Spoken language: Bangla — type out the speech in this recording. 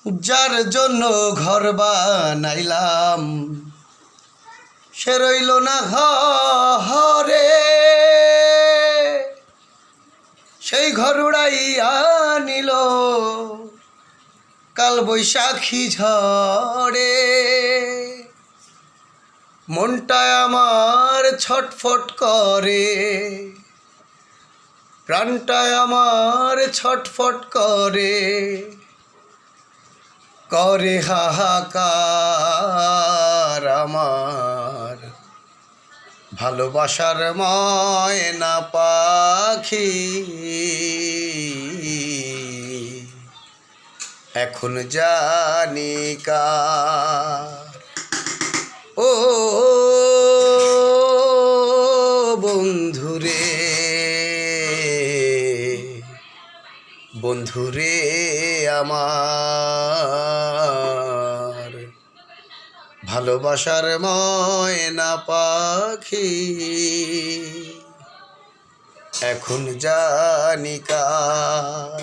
যার জন্য ঘর বানাইলাম সে রইল না ঘরে, সেই ঘর উড়াইয়া নিল কাল বৈশাখী ঝড়ে। মনটা আমার ছটফট করে, প্রাণটা আমার ছটফট করে, করে হাহাকার আমার ভালোবাসার ময়না পাখি। এখন জানি কার ও বন্ধুরে, বন্ধুরে আমার ভালোবাসার ময়না পাখি। এখন জানি কার।